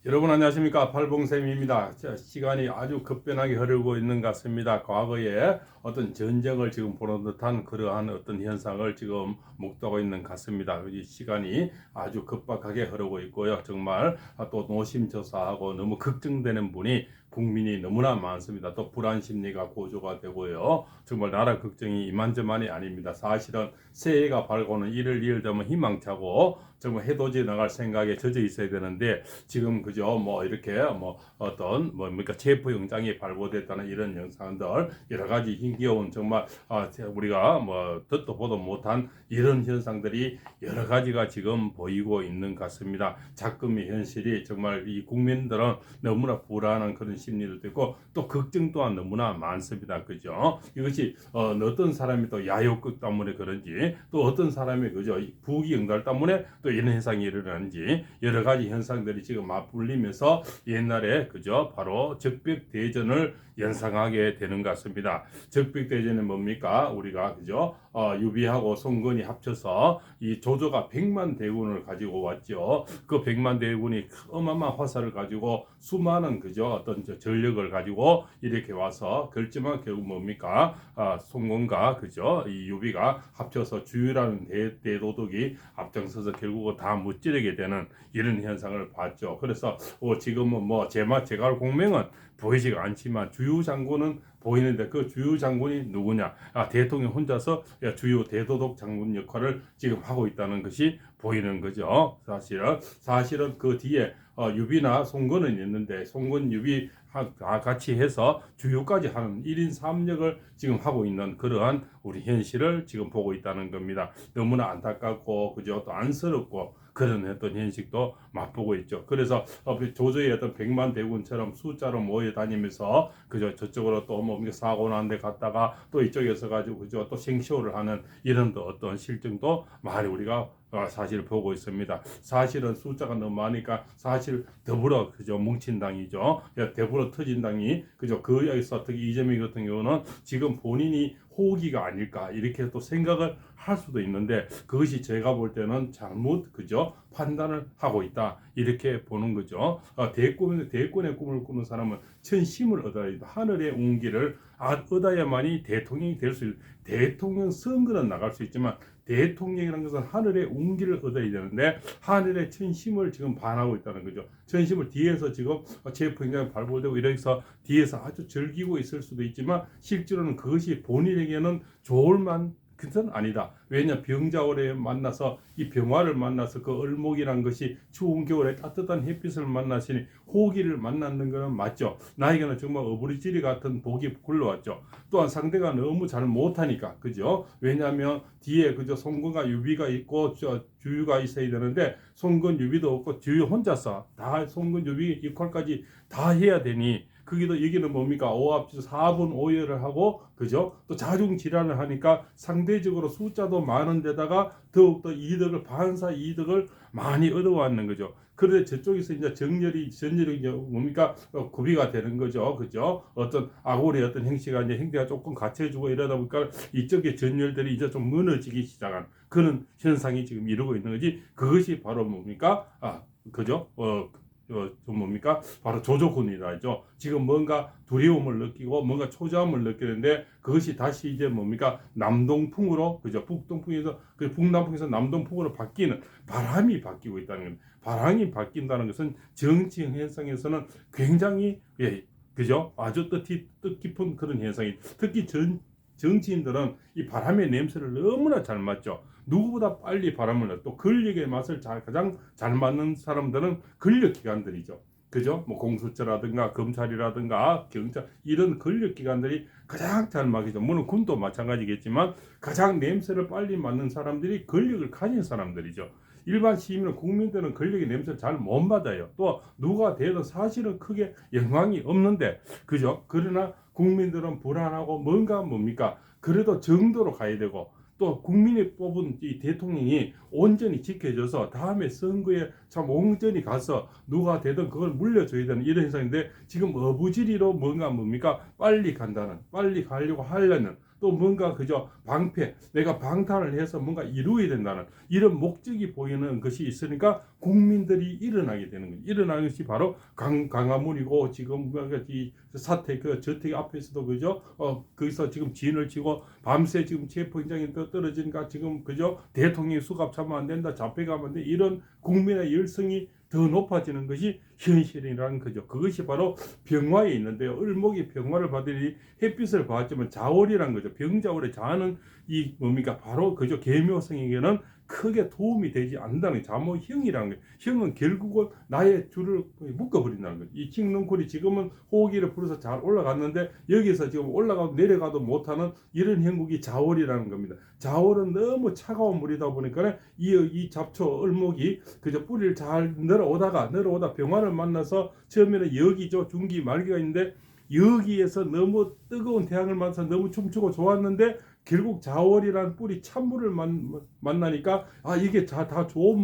여러분 안녕하십니까, 팔봉쌤입니다. 시간이 아주 급변하게 흐르고 있는 것 같습니다. 과거에 어떤 전쟁을 지금 보는 듯한 그러한 어떤 현상을 지금 목도하고 있는 것 같습니다. 이 시간이 아주 급박하게 흐르고 있고요. 정말 또 노심초사하고 너무 걱정되는 분이 국민이 너무나 많습니다. 또 불안 심리가 고조가 되고요. 정말 나라 걱정이 이만저만이 아닙니다. 사실은 새해가 밝고는 이를 되면 희망차고 정말 해돋이 나갈 생각에 젖어 있어야 되는데 지금 그죠 뭐 이렇게 뭐 어떤 뭡니까 체포영장이 발부됐다는 이런 영상들 여러 가지 힘겨운 정말 우리가 뭐 듣도 보도 못한 이런 현상들이 여러 가지가 지금 보이고 있는 것 같습니다. 작금의 현실이 정말 이 국민들은 너무나 불안한 그런 심리도 있고 또 걱정 또한 너무나 많습니다. 그죠? 이것이 어떤 사람이 또 야욕극 때문에 그런지 또 어떤 사람이 그죠 부귀영달 때문에 또 이런 현상이 일어나는지 여러 가지 현상들이 지금 맞불리면서 옛날에 그죠 바로 적벽대전을 연상하게 되는 것 같습니다. 적벽대전은 뭡니까? 우리가 그죠 유비하고 송건이 합쳐서 이 조조가 100만 대군을 가지고 왔죠. 그 100만 대군이 어마어마한 화살을 가지고 수많은 그죠 어떤 전력을 가지고 이렇게 와서 그렇지만 결국 뭡니까? 송건과 그죠 이 유비가 합쳐서 주유라는 대도덕이 앞장서서 결국은 다 무찌르게 되는 이런 현상을 봤죠. 그래서 지금은 뭐 제갈 공명은 보이지가 않지만 주유 장군은 보이는데 그 주유 장군이 누구냐? 대통령 혼자서 주요 대도독 장군 역할을 지금 하고 있다는 것이 보이는 거죠. 사실은 그 뒤에 유비나 송건은 있는데 송건 유비 같이 해서 주요까지 하는 1인 3역을 지금 하고 있는 그러한 우리 현실을 지금 보고 있다는 겁니다. 너무나 안타깝고 그죠 또 안쓰럽고 그런 어떤 현실도 맛보고 있죠. 그래서 조조의 어떤 100만 대군처럼 숫자로 모여 다니면서 그죠 저쪽으로 또 뭐 사고 난 데 갔다가 또 이쪽에서 가지고 그죠 또 생쇼를 하는 이런 또 어떤 실정도 많이 우리가 사실 보고 있습니다. 사실은 숫자가 너무 많으니까 사실 더불어 그죠 뭉친 당이죠. 더불어 터진 당이 그죠 그 여기서 특히 이재명 같은 경우는 지금 본인이 호기가 아닐까 이렇게 또 생각을 할 수도 있는데 그것이 제가 볼 때는 잘못 그죠 판단을 하고 있다 이렇게 보는 거죠. 대권의 꿈을 꾸는 사람은 천심을 얻어야 된다. 하늘의 운기를 얻어야만이 대통령이 될 수 있다. 대통령 선거는 나갈 수 있지만 대통령이라는 것은 하늘의 운기를 얻어야 되는데 하늘의 천심을 지금 반하고 있다는 거죠. 천심을 뒤에서 지금 체포영장이 발부되고 이래서 뒤에서 아주 즐기고 있을 수도 있지만 실제로는 그것이 본인에게는 좋을 만 그것은 아니다. 왜냐 병자호를 만나서 이 병화를 만나서 그 을목이란 것이 추운 겨울에 따뜻한 햇빛을 만나시니 호기를 만났는 것은 맞죠. 나에게는 정말 어부리지리 같은 복이 굴러왔죠. 또한 상대가 너무 잘 못하니까 그죠. 왜냐하면 뒤에 그저 송건과 유비가 있고 주유가 있어야 되는데 송건 유비도 없고 주유 혼자서 다 송건 유비 역할까지 다 해야 되니 거기도 여기는 뭡니까? 오합지졸 4분 오열을 하고 그죠? 또 자중 질환을 하니까 상대적으로 숫자도 많은 데다가 더욱더 이득을 반사 이득을 많이 얻어왔는 거죠. 그런데 저쪽에서 이제 전열이 이제 뭡니까? 구비가 되는 거죠. 그죠? 어떤 아고리의 어떤 행태가 조금 갖춰지고 이러다 보니까 이쪽의 전열들이 이제 좀 무너지기 시작한 그런 현상이 지금 이루고 있는 거지. 그것이 바로 뭡니까? 그죠? 좀 뭡니까? 바로 조조군이라죠. 지금 뭔가 두려움을 느끼고 뭔가 초조함을 느끼는데 그것이 다시 이제 뭡니까? 남동풍으로 그죠? 북동풍에서 그 북남풍에서 남동풍으로 바뀌는 바람이 바뀌고 있다는 겁니다. 바람이 바뀐다는 것은 정치 현상에서는 굉장히 그죠? 아주 뜻깊은 그런 현상이 특히 정치인들은 이 바람의 냄새를 너무나 잘 맡죠. 누구보다 빨리 바람을 내. 또 권력의 맛을 가장 잘 맡는 사람들은 권력기관들이죠. 그죠? 뭐 공수처라든가 검찰이라든가 경찰 이런 권력기관들이 가장 잘 맡기죠. 물론 군도 마찬가지겠지만 가장 냄새를 빨리 맡는 사람들이 권력을 가진 사람들이죠. 일반 시민은 국민들은 권력의 냄새를 잘 못 맡아요. 또 누가 되든 사실은 크게 영향이 없는데 그죠? 그러나 국민들은 불안하고 뭔가 뭡니까? 그래도 정도로 가야 되고 또 국민이 뽑은 이 대통령이 온전히 지켜져서 다음에 선거에 참 온전히 가서 누가 되든 그걸 물려줘야 되는 이런 현상인데 지금 어부지리로 뭡니까 빨리 간다는 빨리 가려고 하려는 또 뭔가 그저 방패, 내가 방탄을 해서 뭔가 이루어야 된다는 이런 목적이 보이는 것이 있으니까 국민들이 일어나게 되는 거예요. 일어나는 것이 바로 강화문이고 지금 이 사태 그 저택 앞에서도 그죠? 거기서 지금 진을 치고 밤새 지금 체포 현장에 떨어지니까 지금 그죠? 대통령이 수갑차면 안 된다, 잡혀가면 안 돼. 이런 국민의 열성이 더 높아지는 것이 현실이라는 거죠. 그것이 바로 병화에 있는데요. 을목이 병화를 받으니 햇빛을 받지만 자월이라는 거죠. 병자월의 자는 이 뭡니까? 바로 그죠. 계묘성에게는 크게 도움이 되지 않는다는 자모형이라는 거예요. 형은 결국은 나의 줄을 묶어버린다는 거예요. 이 칡능쿨이 지금은 호기를 불어서 잘 올라갔는데 여기서 지금 올라가도 내려가도 못하는 이런 형국이 자월이라는 겁니다. 자월은 너무 차가운 물이다 보니까 이 잡초 을목이 그저 뿌리를 잘 늘어오다 병화를 만나서 처음에는 여기죠. 중기 말기가 있는데 여기에서 너무 뜨거운 태양을 만나서 너무 춤추고 좋았는데 결국 자월이란 뿌리 찬물을 만나니까 이게 다 좋은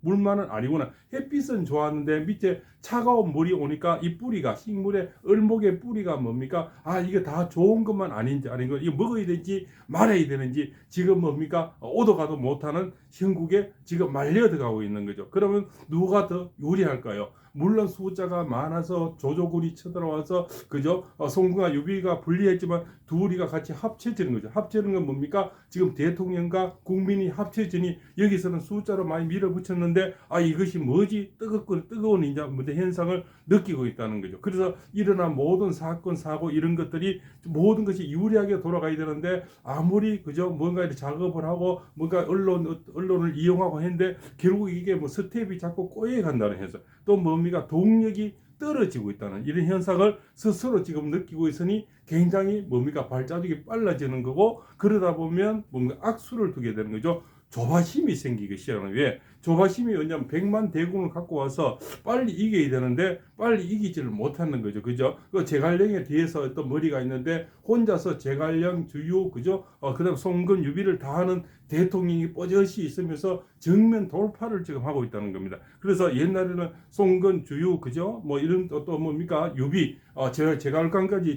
물만은 아니구나. 햇빛은 좋았는데 밑에 차가운 물이 오니까 이 뿌리가 식물의 을목의 뿌리가 뭡니까? 이게 다 좋은 것만 아닌지 아닌 거 이거 먹어야 되는지 말아야 되는지 지금 뭡니까? 오도 가도 못하는 형국에 지금 말려들어가고 있는 거죠. 그러면 누가 더 유리할까요? 물론 숫자가 많아서 조조군이 쳐들어와서 그죠? 송궁과 유비가 불리했지만 둘이가 같이 합쳐지는 거죠. 합쳐지는 건 뭡니까? 지금 대통령과 국민이 합쳐지니 여기서는 숫자로 많이 밀어붙였는데 이것이 뭐지? 뜨거운 이제 현상을 느끼고 있다는 거죠. 그래서 일어난 모든 사건 사고 이런 것들이 모든 것이 유리하게 돌아가야 되는데 아무리 그죠? 뭔가 이렇게 작업을 하고 뭔가 언론을 이용하고 했는데 결국 이게 뭐 스텝이 자꾸 꼬여간다는 현상. 또 뭡니까? 동력이 떨어지고 있다는 이런 현상을 스스로 지금 느끼고 있으니 굉장히 뭡니까? 발자국이 빨라지는 거고 그러다 보면 뭔가 악수를 두게 되는 거죠. 조바심이 생기기 시작하는 왜? 조바심이 왜냐면 100만 대군을 갖고 와서 빨리 이겨야 되는데 빨리 이기지를 못하는 거죠. 그죠? 그 제갈량에 뒤에서 어떤 머리가 있는데 혼자서 제갈량 주유 그죠? 그다음 송건 유비를 다 하는 대통령이 뻗어시 있으면서 정면 돌파를 지금 하고 있다는 겁니다. 그래서 옛날에는 송건 주유 그죠? 뭐 이런 또 뭡니까? 유비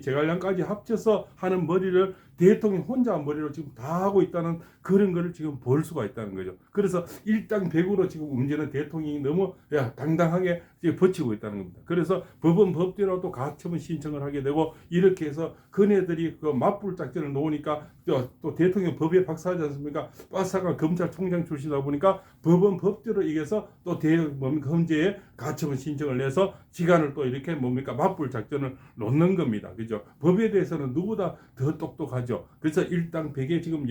제갈량까지 합쳐서 하는 머리를 대통령 혼자 머리로 지금 다 하고 있다는 그런 거를 지금 볼 수가 있다는 거죠. 그래서 일당백으로 지금 움직이는 대통령이 너무 당당하게 지금 버티고 있다는 겁니다. 그래서 법은 법대로 또 가처분 신청을 하게 되고 이렇게 해서 그네들이 그 맞불 작전을 놓으니까 또 대통령 법에 박사하지 않습니까? 빠삭한 검찰총장 출신이다 보니까 법은 법대로 이겨서 또 범죄에 가처분 신청을 내서 기간을 또 이렇게 맞불 작전을 놓는 겁니다. 그죠? 법에 대해서는 누구보다 더 똑똑하죠. 그래서 일당백의 지금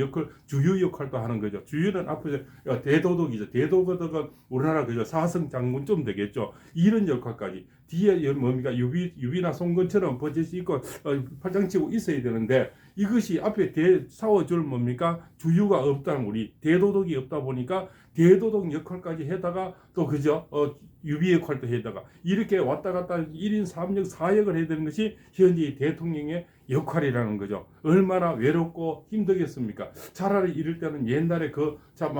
주유 역할도 하는 거죠. 주유는 앞으로 대도덕이죠. 대도덕은 우리나라 그죠? 사성 장군쯤 되겠죠. 이런 역할까지 뒤에 유비나 송건처럼 버젓이 있고 팔짱치고 있어야 되는데 이것이 앞에 싸워줄 주유가 없다는 우리 대도덕이 없다 보니까 대도덕 역할까지 해다가 또 그죠? 유비 역할도 해다가 이렇게 왔다 갔다 1인 3역 4역을 해야 되는 것이 현재 대통령의 역할이라는 거죠. 얼마나 외롭고 힘들겠습니까? 차라리 이럴 때는 옛날에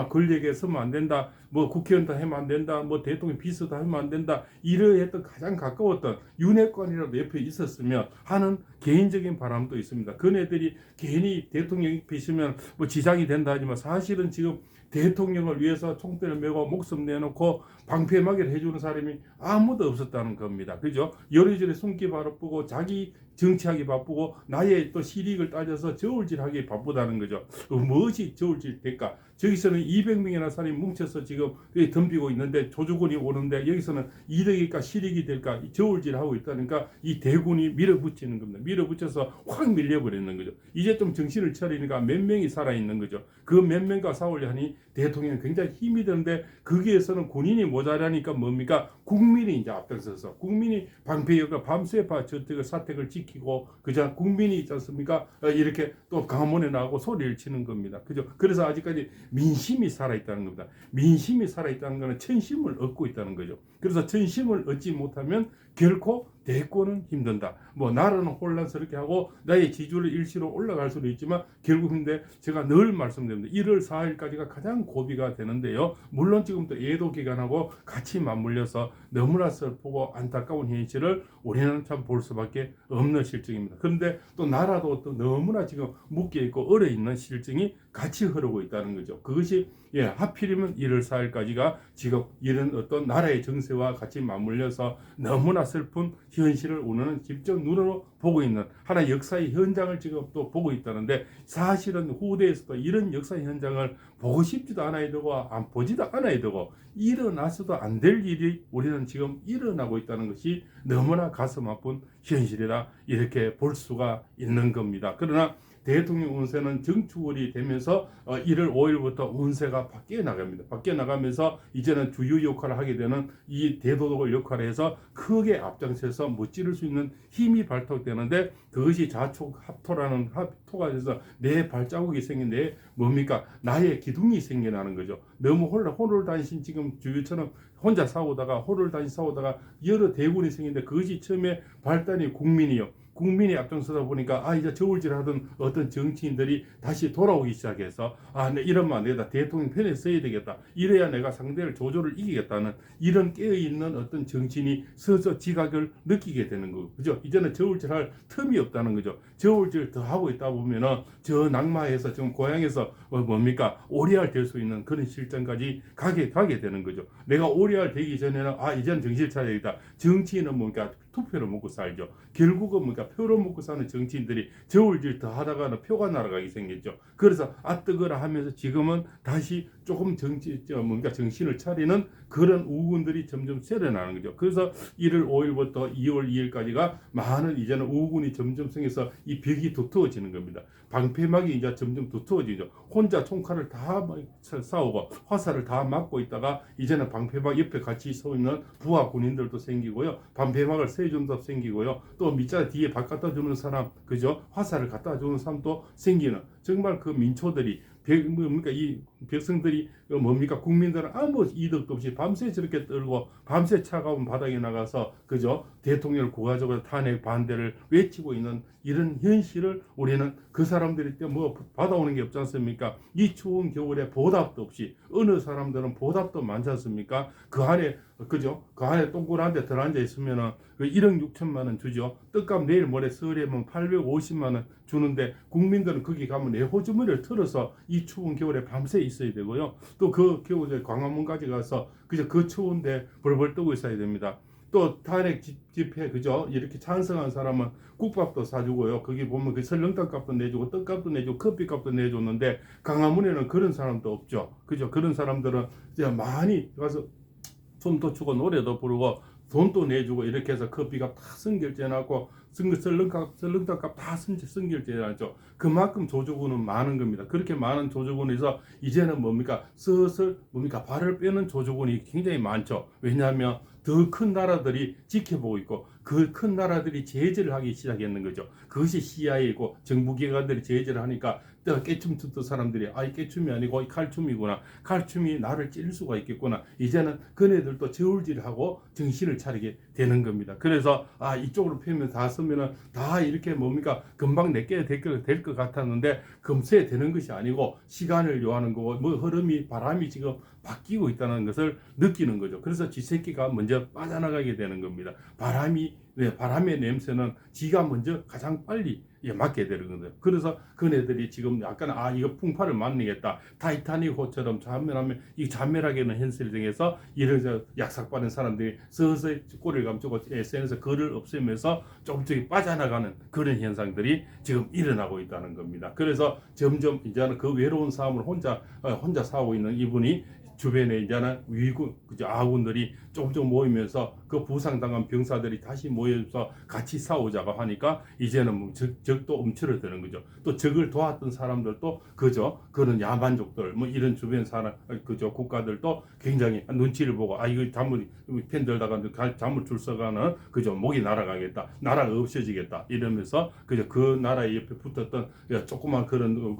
권력에 서면 안 된다, 국회의원 다 하면 안 된다, 대통령 비서 다 하면 안 된다, 이러했던 가장 가까웠던 윤핵관이라도 옆에 있었으면 하는 개인적인 바람도 있습니다. 그네들이 괜히 대통령 옆에 있으면 지장이 된다 하지만 사실은 지금 대통령을 위해서 총대를 메고 목숨 내놓고 방패막이를 해주는 사람이 아무도 없었다는 겁니다. 그죠? 여러저리 숨기 바쁘고 자기 정치하기 바쁘고 나의 또 실익을 따져서 저울질하기 바쁘다는 거죠. 무엇이 저울질 될까? 저기서는 200명이나 사람이 뭉쳐서 지금 덤비고 있는데 조주군이 오는데 여기서는 이득일까 실익이 될까 저울질하고 있다니까 이 대군이 밀어붙이는 겁니다. 밀어붙여서 확 밀려버리는 거죠. 이제 좀 정신을 차리니까 몇 명이 살아있는 거죠. 그 몇 명과 싸우려 하니 대통령이 굉장히 힘이 드는데 거기에서는 군인이 모자라니까 국민이 이제 앞장서서 국민이 방패역과 밤새파 저택을 사택을 지키고 그저 국민이 있지 않습니까? 이렇게 또 강화문에 나가고 소리를 치는 겁니다. 그죠? 그래서 아직까지 민심이 살아있다는 겁니다. 민심이 살아있다는 것은 천심을 얻고 있다는 거죠. 그래서 천심을 얻지 못하면 결코 대권은 힘든다. 뭐 나라는 혼란스럽게 하고 나의 지지율 일시로 올라갈 수도 있지만 결국인데 제가 늘 말씀드립니다. 1월 4일까지가 가장 고비가 되는데요. 물론 지금도 예도 기간하고 같이 맞물려서 너무나 슬프고 안타까운 현실을 우리는 참 볼 수밖에 없는 실정입니다. 그런데 또 나라도 또 너무나 지금 묶여 있고 얼어 있는 실정이 같이 흐르고 있다는 거죠. 그것이 하필이면 1월 4일까지가 지금 이런 어떤 나라의 정세와 같이 맞물려서 너무나 슬픈 현실을 우리는 직접 눈으로 보고 있는 하나의 역사의 현장을 지금 또 보고 있다는데, 사실은 후대에서도 이런 역사 현장을 보고 싶지도 않아야 되고 안 보지도 않아야 되고 일어나서도 안 될 일이 우리는 지금 일어나고 있다는 것이 너무나 가슴 아픈 현실이다, 이렇게 볼 수가 있는 겁니다. 그러나 대통령 운세는 정축월이 되면서 1월 5일부터 운세가 바뀌어 나갑니다. 바뀌어 나가면서 이제는 주요 역할을 하게 되는 이 대도덕을 역할을 해서 크게 앞장서서 무찌를 수 있는 힘이 발동되는데, 그것이 자촉합토라는 합토가 돼서 내 발자국이 생긴 내 뭡니까? 나의 기둥이 생겨나는 거죠. 너무 호롤단신 지금 주유처럼 혼자 싸우다가 호롤단신 싸우다가 여러 대군이 생기는데, 그것이 처음에 발단이 국민이 앞장서다 보니까 이제 저울질 하던 어떤 정치인들이 다시 돌아오기 시작해서 이러면 내가 대통령 편에 서야 되겠다, 이래야 내가 상대를 조조를 이기겠다는 이런 깨어있는 어떤 정치인이 서서 지각을 느끼게 되는 거고, 그죠? 이제는 저울질 할 틈이 없다는 거죠. 저울질 더 하고 있다 보면은 저 낙마해서 지금 고향에서 뭡니까? 오리알 될 수 있는 그런 실정까지 가게 되는 거죠. 내가 오리알 되기 전에는 이제는 정신 차려야겠다. 정치인은 뭡니까? 투표로 먹고 살죠. 결국은 뭡니까? 표로 먹고 사는 정치인들이 저울질 더 하다가는 표가 날아가게 생겼죠. 그래서 뜨거라 하면서 지금은 다시 조금 정신을 차리는 그런 우군들이 점점 세려나는 거죠. 그래서 1월 5일부터 2월 2일까지가 많은 이제는 우군이 점점 생겨서 이 벽이 두터워지는 겁니다. 방패막이 이제 점점 두터워지죠. 혼자 총칼을 다 싸우고 화살을 다 맞고 있다가 이제는 방패막 옆에 같이 서 있는 부하 군인들도 생기고요. 방패막을 세준도 생기고요. 또 밑자 뒤에 밥 갖다 주는 사람, 그죠? 화살을 갖다 주는 사람도 생기는, 정말 그 민초들이 이 백성들이 뭡니까? 국민들은 아무 이득도 없이 밤새 저렇게 떨고 밤새 차가운 바닥에 나가서 그죠? 대통령을 고가적으로 탄핵 반대를 외치고 있는 이런 현실을 우리는 그 사람들이 뭐 받아오는 게 없지 않습니까? 이 추운 겨울에 보답도 없이 어느 사람들은 보답도 많지 않습니까? 그 안에 그죠? 그 안에 동그란 데 들어앉아 있으면은 1억 6천만 원 주죠. 떡값 내일 모레 설에면 850만 원 주는데 국민들은 거기 가면 내 호주머니를 털어서 이 추운 겨울에 밤새 있어야 되고요. 또 그 겨울에 광화문까지 가서 그저 그 추운데 벌벌 떠고 있어야 됩니다. 또 탄핵 집회 그죠? 이렇게 찬성한 사람은 국밥도 사주고요. 거기 보면 그 설렁탕값도 내주고 떡값도 내주고 커피값도 내줬는데 광화문에는 그런 사람도 없죠. 그죠? 그런 사람들은 이제 많이 가서 춤도 추고 노래도 부르고 돈도 내주고 이렇게 해서 커피값 다 선결제해놨고 설렁탕값 다 선결제해놨죠. 그만큼 조조군은 많은 겁니다. 그렇게 많은 조조군에서 이제는 뭡니까? 슬슬 발을 빼는 조조군이 굉장히 많죠. 왜냐하면 더 큰 나라들이 지켜보고 있고 그 큰 나라들이 제재를 하기 시작했는 거죠. 그것이 CIA이고 정부기관들이 제재를 하니까 깨춤 듣던 사람들이 이 깨춤이 아니고 칼춤이구나, 칼춤이 나를 찔 수가 있겠구나, 이제는 그네들도 저울질하고 정신을 차리게 되는 겁니다. 그래서 이쪽으로 펴면 다 쓰면은 다 이렇게 금방 내게 될 것 같았는데 금세 되는 것이 아니고 시간을 요하는 거고 바람이 지금 바뀌고 있다는 것을 느끼는 거죠. 그래서 쥐새끼가 먼저 빠져나가게 되는 겁니다. 바람의 냄새는 지가 먼저 가장 빨리 맞게 되는 거예요. 그래서 그네들이 지금 약간 이거 풍파를 만나겠다, 타이타닉호처럼 자멸하게는 현실 중에서 이런 약삭받은 사람들이 서서히 꼬리를 감추고 SNS 글을 없애면서 조금씩 빠져나가는 그런 현상들이 지금 일어나고 있다는 겁니다. 그래서 점점 이제는 그 외로운 삶을 혼자 사고 있는 이분이 주변에 이제는 아군들이 조금 모이면서 그 부상당한 병사들이 다시 모여서 같이 싸우자고 하니까 이제는 적도 움츠러드는 거죠. 또 적을 도왔던 사람들도 그런 야만족들 이런 주변 사람 국가들도 굉장히 눈치를 보고 이거 잔물 펜 들다가 잔물 줄 서가는 목이 날아가겠다, 나라가 없어지겠다 이러면서 그 나라의 옆에 붙었던 조그만 그런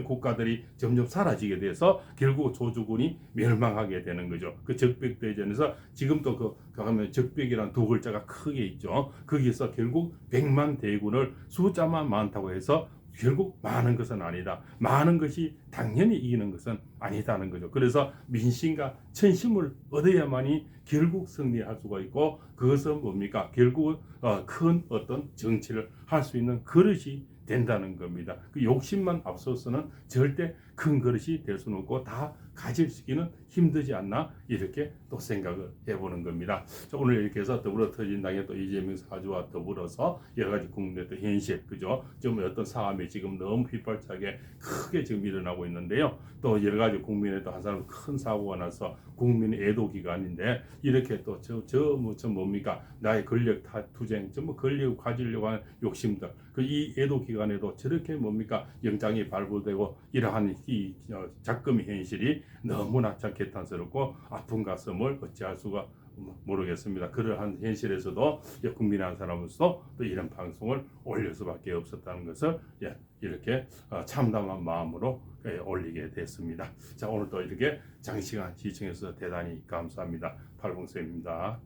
국가들이 점점 사라지게 돼서 결국 조주군이 멸망하게 되는 거죠. 그 적벽대전에서 지금도 가면 적벽이란 두 글자가 크게 있죠. 거기서 결국 100만 대군을 숫자만 많다고 해서 결국 많은 것은 아니다. 많은 것이 당연히 이기는 것은 아니다는 거죠. 그래서 민심과 천심을 얻어야만이 결국 승리할 수가 있고, 그것은 뭡니까? 결국 큰 어떤 정치를 할 수 있는 그릇이 된다는 겁니다. 그 욕심만 앞서서는 절대 큰 그릇이 될 수는 없고 다 가지기는 힘들지 않나, 이렇게 또 생각을 해보는 겁니다. 자, 오늘 이렇게 해서 더불어터진당의 또 이재명 사주와 더불어서 여러 가지 국내 또 현실, 그죠? 좀 어떤 사람이 지금 너무 휘발차게 크게 지금 일어나고 있는데요. 또 여러 가지 국민의 또 한 사람 큰 사고가 나서 국민의 애도 기간인데, 이렇게 또 뭡니까? 나의 권력 투쟁, 전부 권력을 가지려고 하는 욕심들, 이 애도 기간에도 저렇게 뭡니까? 영장이 발부되고 이러한 이 작금의 현실이 너무나 참 개탄스럽고 아픈 가슴을 어찌할 수가 모르겠습니다. 그러한 현실에서도 국민의 한 사람으로서 또 이런 방송을 올릴 수밖에 없었다는 것을 이렇게 참담한 마음으로 올리게 됐습니다. 자, 오늘도 이렇게 장시간 시청해서 대단히 감사합니다. 팔봉쌤입니다.